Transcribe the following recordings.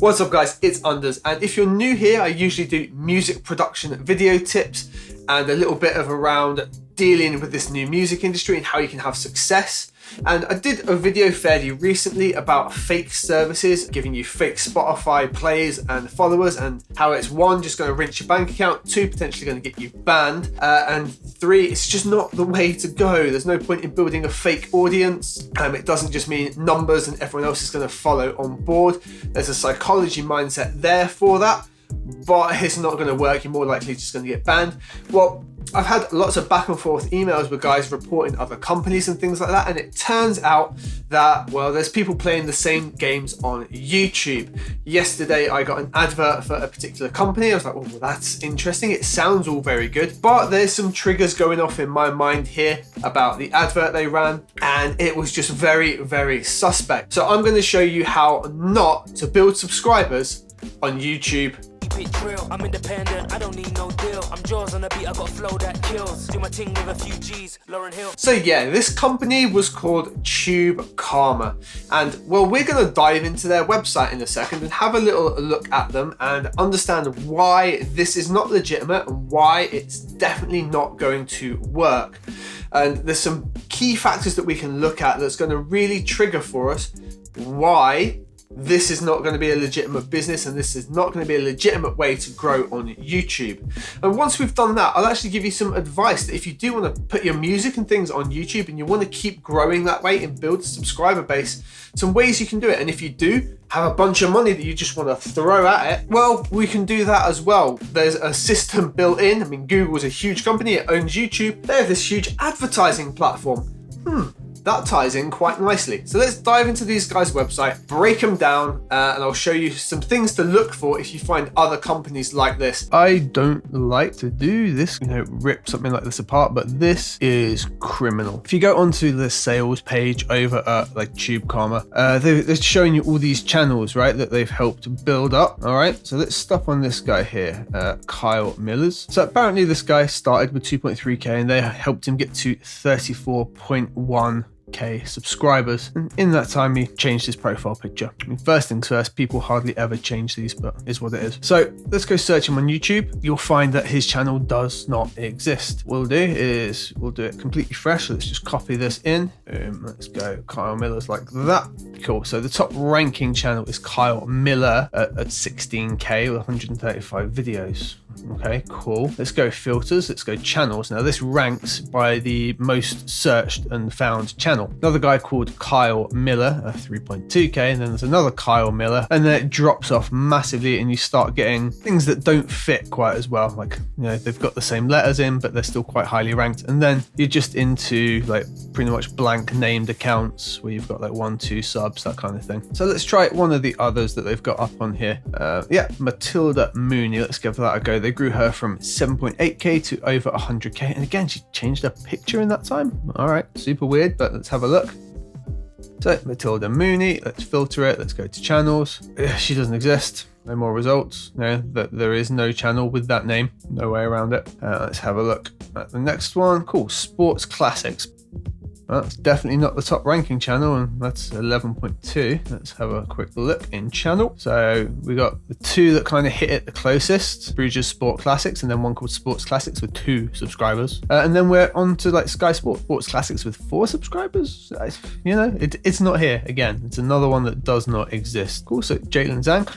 What's up guys, it's Unders, and if you're new here, I usually do music production video tips and a little bit of around dealing with this new music industry and how you can have success. And I did a video fairly recently about fake services, giving you fake Spotify plays and followers, and how it's one, just going to rinse your bank account, two, potentially going to get you banned, and three, it's just not the way to go. There's no point in building a fake audience. It doesn't just mean numbers and everyone else is going to follow on board. There's a psychology mindset there for that, but it's not going to work. You're more likely just going to get banned. Well, I've had lots of back and forth emails with guys reporting other companies and things like that, and it turns out that, well, there's people playing the same games on YouTube. Yesterday I got an advert for a particular company. I was like, oh, well, that's interesting, it sounds all very good, but there's some triggers going off in my mind here about the advert they ran, and it was just very, very suspect. So I'm going to show you how not to build subscribers on YouTube. I'm independent, I don't need no deal. I'm jaws on the beat, I got a flow that kills. Do my thing with a few G's, Lauryn Hill. So yeah, this company was called Tube Karma. And well, we're gonna dive into their website in a second and have a little look at them and understand why this is not legitimate and why it's definitely not going to work. And there's some key factors that we can look at that's gonna really trigger for us why this is not going to be a legitimate business and this is not going to be a legitimate way to grow on YouTube. And once we've done that, I'll actually give you some advice that if you do want to put your music and things on YouTube and you want to keep growing that way and build a subscriber base, some ways you can do it. And if you do have a bunch of money that you just want to throw at it, well, we can do that as well. There's a system built in. I mean, Google's a huge company, it owns YouTube. They have this huge advertising platform. That ties in quite nicely. So let's dive into these guys' website, break them down, and I'll show you some things to look for if you find other companies like this. I don't like to do this, rip something like this apart, but this is criminal. If you go onto the sales page over at like Tube Karma, they're showing you all these channels, right, that they've helped build up. All right, so let's stop on this guy here, Kyle Millers. So apparently this guy started with 2.3K and they helped him get to 34.1K subscribers, and in that time he changed his profile picture. I mean, first things first, people hardly ever change these, but is what it is. So let's go search him on YouTube. You'll find that his channel does not exist. What we'll do is we'll do it completely fresh. So let's just copy this in. Let's go Kyle Miller's like that. Cool. So the top ranking channel is Kyle Miller at 16K with 135 videos. Okay, cool. Let's go filters. Let's go channels. Now this ranks by the most searched and found channel. Another guy called Kyle Miller, 3.2K, and then there's another Kyle Miller, and then it drops off massively and you start getting things that don't fit quite as well. Like, they've got the same letters in, but they're still quite highly ranked. And then you're just into like pretty much blank named accounts where you've got like 1, 2 subs, that kind of thing. So let's try one of the others that they've got up on here. Yeah, Matilda Mooney. Let's give that a go. They grew her from 7.8K to over 100K. And again, she changed her picture in that time. All right, super weird, but let's have a look. So Matilda Mooney, let's filter it. Let's go to channels. She doesn't exist. No more results. There is no channel with that name. No way around it. Let's have a look at the next one. Cool, Sports Classics. Well, that's definitely not the top ranking channel, and that's 11.2. Let's have a quick look in channel. So we got the two that kind of hit it the closest, Bruges Sport Classics, and then one called Sports Classics with 2 subscribers. And then we're on to like Sky Sports Classics with 4 subscribers. It's not here. Again, it's another one that does not exist. Cool, so Jalen Zank.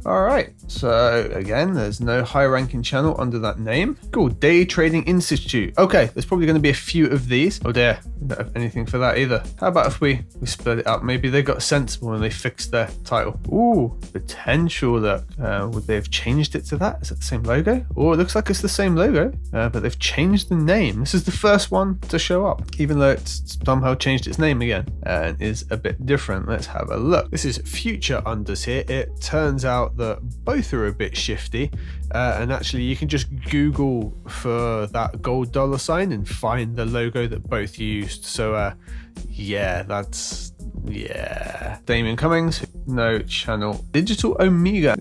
All right, so again, there's no high ranking channel under that name. Cool, Day Trading Institute. Okay, there's probably going to be a few of these. Oh dear, I don't have anything for that either. How about if we split it up? Maybe they got sensible and they fixed their title. Ooh, potential look. Would they have changed it to that? Is that the same logo? Oh, it looks like it's the same logo, but they've changed the name. This is the first one to show up, even though it's somehow changed its name again and is a bit different. Let's have a look. This is Future Unders here. It turns out that both are a bit shifty, and actually you can just Google for that gold dollar sign and find the logo that both used. So yeah, Damien Cummings, no channel. Digital Omega.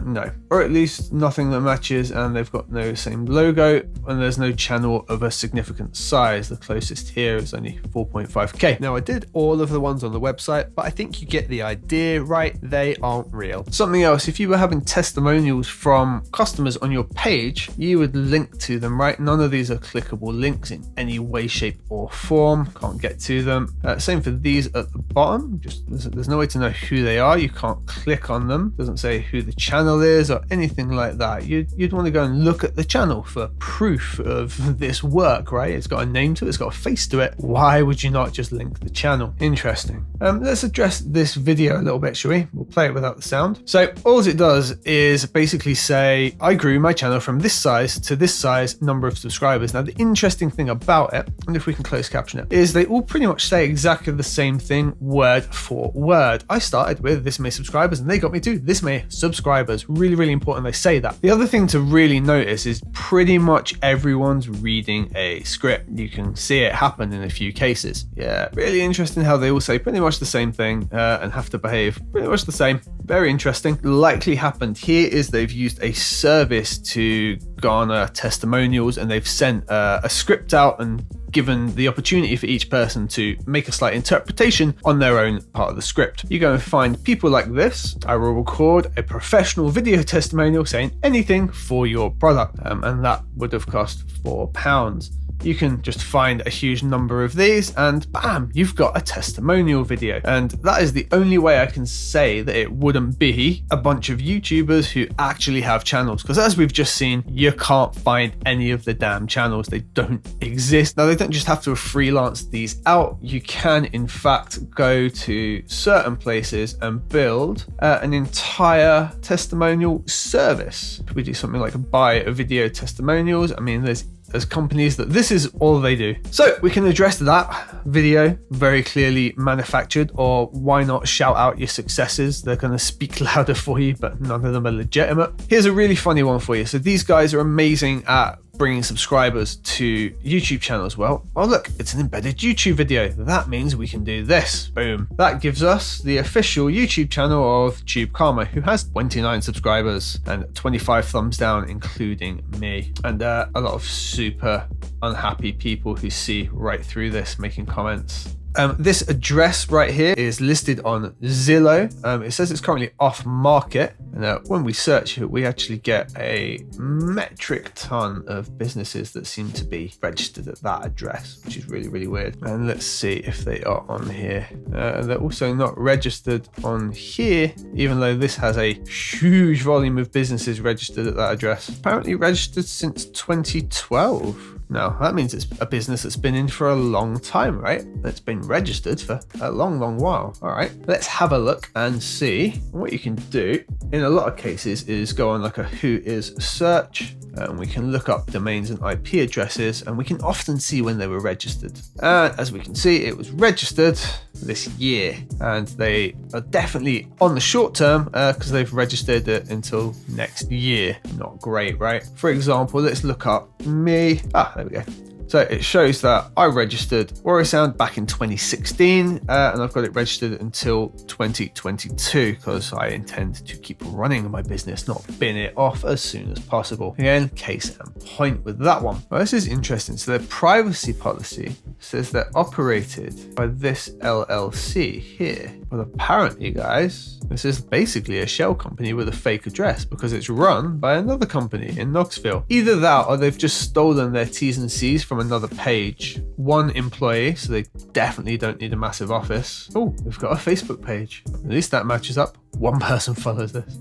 No, or at least nothing that matches, and they've got no same logo, and there's no channel of a significant size. The closest here is only 4.5k. Now I did all of the ones on the website, but I think you get the idea, right? They aren't real. Something else, if you were having testimonials from customers on your page, you would link to them, right? None of these are clickable links in any way, shape or form. Can't get to them. Same for these at the bottom. Just there's no way to know who they are. You can't click on them. Doesn't say who the channel is or anything like that. You'd want to go and look at the channel for proof of this work, right? It's got a name to it, it's got a face to it. Why would you not just link the channel? Interesting. Let's address this video a little bit, shall we? We'll play it without the sound. So all it does is basically say, I grew my channel from this size to this size number of subscribers. Now the interesting thing about it, and if we can close caption it, is they all pretty much say exactly the same thing word for word. I started with this many subscribers and they got me to this many subscribers. Really, really important they say that. The other thing to really notice is pretty much everyone's reading a script. You can see it happen in a few cases. Yeah, really interesting how they all say pretty much the same thing and have to behave pretty much the same. Very interesting. Likely happened here is they've used a service to garner testimonials, and they've sent a script out and given the opportunity for each person to make a slight interpretation on their own part of the script. You go and find people like this. I will record a professional video testimonial saying anything for your product, and that would have cost £4. You can just find a huge number of these and bam, you've got a testimonial video. And that is the only way I can say that it wouldn't be a bunch of YouTubers who actually have channels. Because as we've just seen, you can't find any of the damn channels. They don't exist. Now, they don't just have to freelance these out. You can, in fact, go to certain places and build an entire testimonial service. If we do something like buy a video testimonials, I mean, there's companies that this is all they do. So we can address that video very clearly manufactured, or why not shout out your successes? They're going to speak louder for you, but none of them are legitimate. Here's a really funny one for you. So these guys are amazing at bringing subscribers to YouTube channels. Well, oh look, it's an embedded YouTube video. That means we can do this. Boom. That gives us the official YouTube channel of Tube Karma, who has 29 subscribers and 25 thumbs down, including me, and a lot of super unhappy people who see right through this, making comments. This address right here is listed on Zillow. It says it's currently off market. And when we search it, we actually get a metric ton of businesses that seem to be registered at that address, which is really, really weird. And let's see if they are on here. They're also not registered on here, even though this has a huge volume of businesses registered at that address. Apparently registered since 2012. Now, that means it's a business that's been in for a long time, right? It's been registered for a long, long while. All right, let's have a look and see what you can do. In a lot of cases is go on like a Whois search, and we can look up domains and IP addresses, and we can often see when they were registered. And as we can see, it was registered this year, and they are definitely on the short term because they've registered it until next year. Not great, right? For example, let's look up me. There we go. So it shows that I registered Warrior Sound back in 2016, and I've got it registered until 2022 because I intend to keep running my business, not bin it off as soon as possible. Again, case in point with that one. Well, this is interesting. So their privacy policy says they're operated by this LLC here. But apparently, guys, this is basically a shell company with a fake address because it's run by another company in Knoxville. Either that or they've just stolen their T's and C's from another page. One employee, so they definitely don't need a massive office. Oh, we've got a Facebook page. At least that matches up. One person follows this.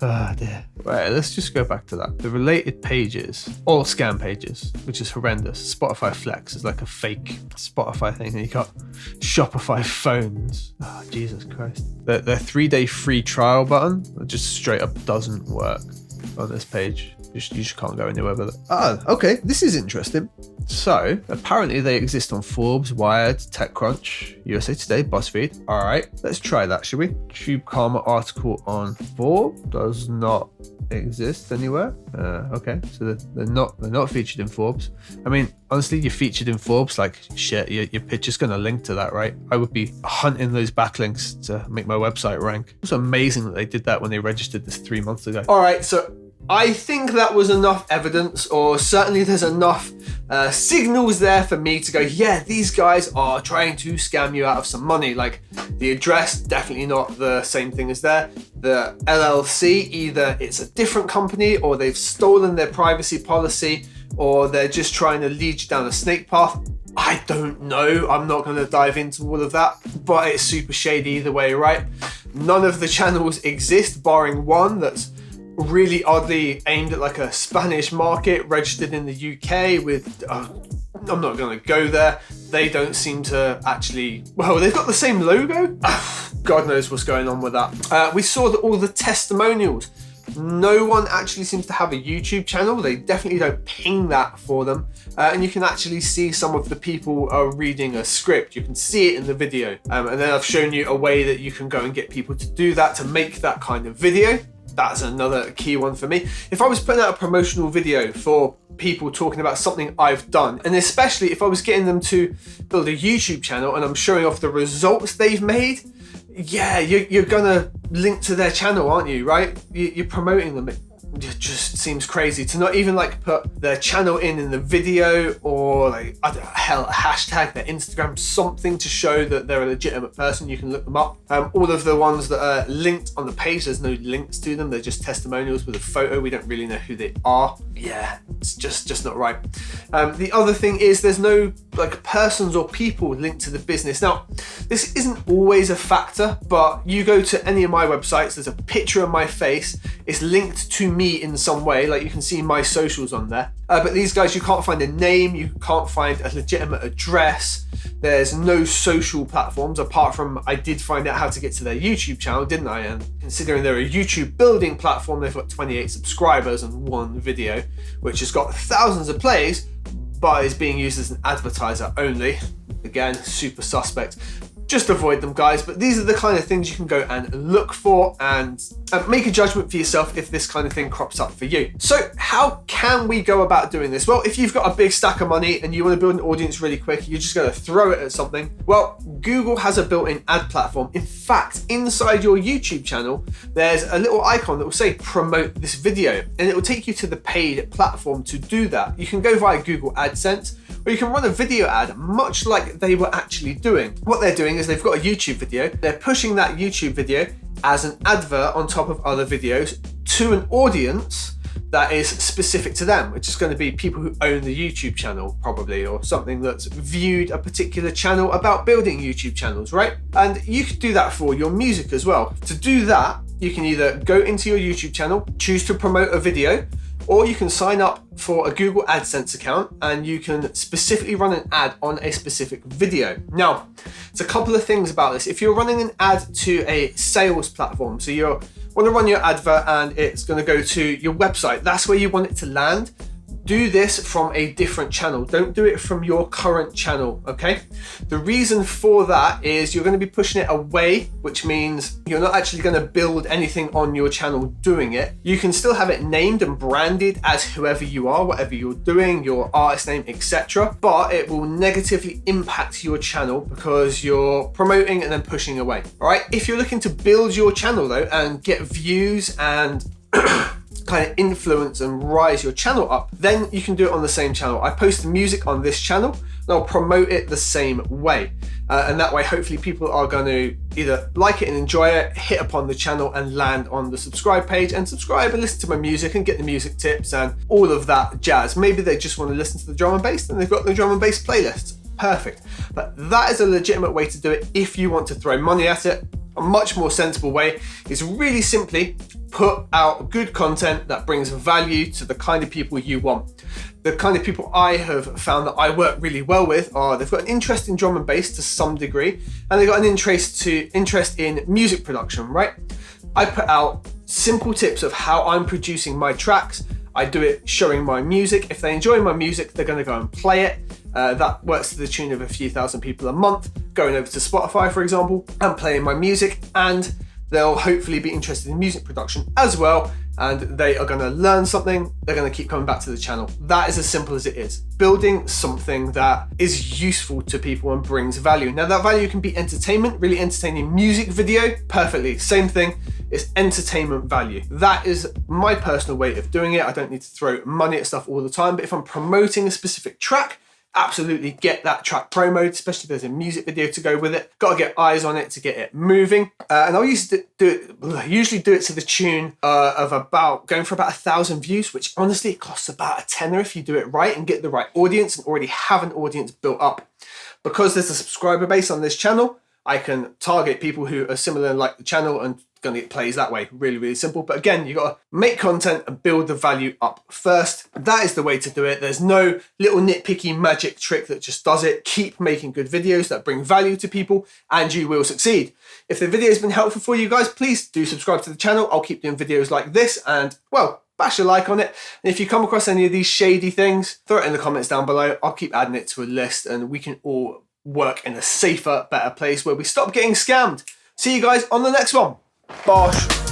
Ah, dear. Right, let's just go back to that. The related pages, all scam pages, which is horrendous. Spotify Flex is like a fake Spotify thing, and you got Shopify phones. Oh, Jesus Christ. Their 3-day free trial button just straight up doesn't work on this page. You just can't go anywhere with it. Okay, this is interesting. So apparently they exist on Forbes, Wired, TechCrunch, USA Today, BuzzFeed. All right, let's try that, shall we? Tube Karma article on Forbes does not exist anywhere. Okay, so they're not featured in Forbes. I mean, honestly, you're featured in Forbes, like shit, your picture's gonna link to that, right? I would be hunting those backlinks to make my website rank. It's amazing that they did that when they registered this 3 months ago. All right, so I think that was enough evidence, or certainly there's enough signals there for me to go, yeah, these guys are trying to scam you out of some money. Like the address, definitely not the same thing as there. The LLC, either it's a different company or they've stolen their privacy policy, or they're just trying to lead you down a snake path. I don't know. I'm not going to dive into all of that, but it's super shady either way, right? None of the channels exist, barring one that's really oddly aimed at like a Spanish market, registered in the UK with, I'm not going to go there. They don't seem to actually, well, they've got the same logo. God knows what's going on with that. We saw that all the testimonials, no one actually seems to have a YouTube channel. They definitely don't ping that for them. And you can actually see some of the people are reading a script. You can see it in the video. And then I've shown you a way that you can go and get people to do that, to make that kind of video. That's another key one for me. If I was putting out a promotional video for people talking about something I've done, and especially if I was getting them to build a YouTube channel and I'm showing off the results they've made, yeah, you're gonna link to their channel, aren't you, right? You're promoting them. It just seems crazy to not even like put their channel in the video, or like, I don't know, hell, hashtag their Instagram, something to show that they're a legitimate person. You can look them up. All of the ones that are linked on the page, there's no links to them. They're just testimonials with a photo. We don't really know who they are. Yeah, it's just not right. The other thing is there's no like persons or people linked to the business. Now, this isn't always a factor, but you go to any of my websites, there's a picture of my face. It's linked to me in some way, like you can see my socials on there. But these guys, you can't find a name, you can't find a legitimate address. There's no social platforms apart from, I did find out how to get to their YouTube channel, didn't I? And considering they're a YouTube building platform, they've got 28 subscribers and one video, which has got thousands of plays, but is being used as an advertiser only. Again, super suspect. Just avoid them, guys. But these are the kind of things you can go and look for and make a judgment for yourself if this kind of thing crops up for you. So how can we go about doing this? Well, if you've got a big stack of money and you want to build an audience really quick, you're just going to throw it at something. Well, Google has a built-in ad platform. In fact, inside your YouTube channel, there's a little icon that will say promote this video, and it will take you to the paid platform to do that. You can go via Google AdSense, or you can run a video ad much like they were actually doing. What they're doing is they've got a YouTube video, they're pushing that YouTube video as an advert on top of other videos to an audience that is specific to them, which is going to be people who own the YouTube channel probably, or something that's viewed a particular channel about building YouTube channels, right? And you could do that for your music as well. To do that, you can either go into your YouTube channel, choose to promote a video, or you can sign up for a Google AdSense account and you can specifically run an ad on a specific video. Now, there's a couple of things about this. If you're running an ad to a sales platform, so you want to run your advert and it's going to go to your website, that's where you want it to land. Do this from a different channel. Don't do it from your current channel, okay? The reason for that is you're going to be pushing it away, which means you're not actually going to build anything on your channel doing it. You can still have it named and branded as whoever you are, whatever you're doing, your artist name, etc. But it will negatively impact your channel because you're promoting and then pushing away, all right? If you're looking to build your channel though and get views and kind of influence and rise your channel up, then you can do it on the same channel. I post the music on this channel and I'll promote it the same way. And that way, hopefully people are going to either like it and enjoy it, hit upon the channel and land on the subscribe page and subscribe and listen to my music and get the music tips and all of that jazz. Maybe they just want to listen to the drum and bass and they've got the drum and bass playlist. Perfect. But that is a legitimate way to do it if you want to throw money at it. A much more sensible way is really simply put out good content that brings value to the kind of people you want. The kind of people I have found that I work really well with are, they've got an interest in drum and bass to some degree, and they've got an interest in music production, right? I put out simple tips of how I'm producing my tracks. I do it showing my music. If they enjoy my music, they're going to go and play it. That works to the tune of a few thousand people a month, going over to Spotify, for example, and playing my music, and they'll hopefully be interested in music production as well, and they are going to learn something, they're going to keep coming back to the channel. That is as simple as it is. Building something that is useful to people and brings value. Now that value can be entertainment, really entertaining music video, perfectly. Same thing, it's entertainment value. That is my personal way of doing it. I don't need to throw money at stuff all the time, but if I'm promoting a specific track, absolutely get that track promoted, especially if there's a music video to go with it. Got to get eyes on it to get it moving. And I'll usually do it to the tune of about going for about 1,000 views, which honestly it costs about a tenner if you do it right and get the right audience and already have an audience built up. Because there's a subscriber base on this channel, I can target people who are similar and like the channel and gonna get plays that way. Really, really simple. But again, you gotta make content and build the value up first. That is the way to do it. There's no little nitpicky magic trick that just does it. Keep making good videos that bring value to people and you will succeed. If the video has been helpful for you guys, please do subscribe to the channel. I'll keep doing videos like this and, well, bash a like on it. And if you come across any of these shady things, throw it in the comments down below. I'll keep adding it to a list and we can all work in a safer, better place where we stop getting scammed. See you guys on the next one. Bosh.